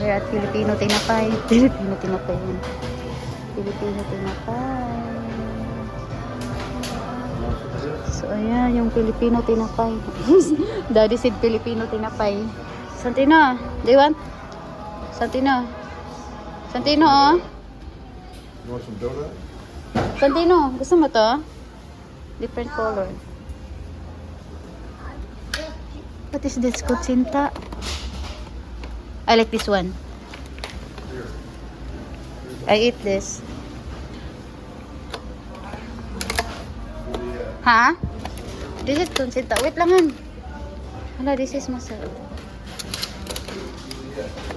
We're at Filipino Tinapay. Filipino Tinapay yun. Filipino Tinapay. So, ayan, yung Filipino Tinapay. Daddy said Filipino Tinapay. Santino, do you want? Santino. Santino, oh. You want some donut? Santino, gusto mo to? Different color. What is this? Kutsinta? I like this one. I eat this. Ha? This is kutsinta. Wait langan. Hala, this is masarap.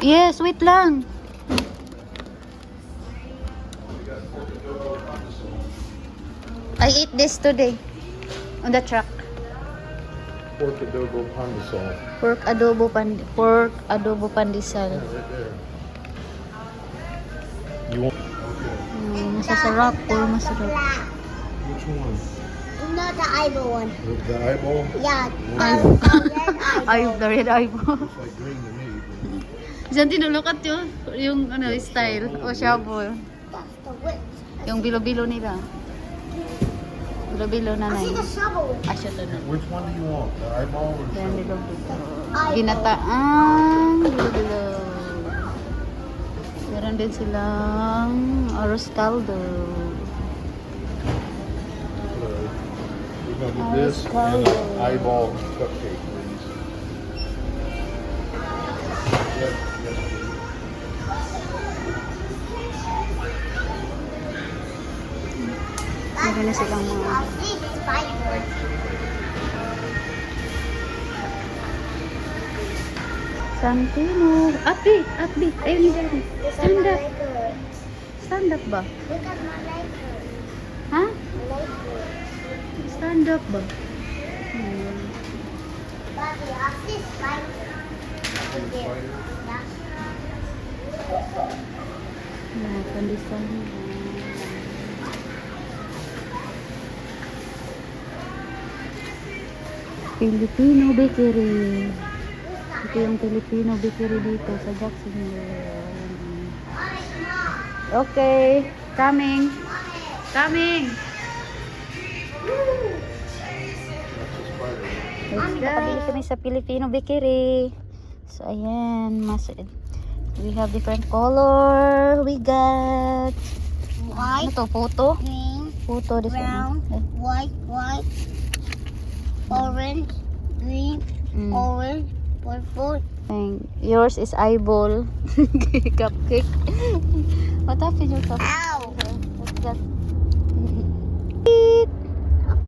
Yes, wait lang. I ate this today on the truck. Pork adobo pandesal. Pork adobo pandesal. Yeah, right there. You want? Okay. Masasarap, puro masarap. Which one? Not the eyeball one. The eyeball? Yeah, The red eyeball. It's like green to me. Diyan tinulukat yung ano, style o shabu. That's the whip. Yung bilo-bilo nila. Bilo-bilo na I see na the shovel. Asya to na. Which one do you want? The eyeball or the Yan, shovel? bilo-bilo. Ginataan, bilo-bilo. Meron din silang arroz caldo. We're gonna get this and an eyeball cupcake, please. Yes, yes, please. Meron na silang mga... I'll see the spider. Santino. Api! Api! Ayun yung dyan. Stand up. Stand up ba? Look at my leg. Ha? My leg. Stand up ba? Daddy, I see spider. Over there. Yeah. Pandesal. Filipino Bakery. Ito yung Filipino Bakery dito sa Jacksonville. Okay, coming. Coming. Let's go. Nakabili kami sa Filipino Bakery. So, ayan. We have different color. We got... Ano White, to? Photo? green, Photo. This brown, one. white, orange, green, orange, purple. And yours is eyeball. Cupcake. What happened your cupcake? Ow! What's that?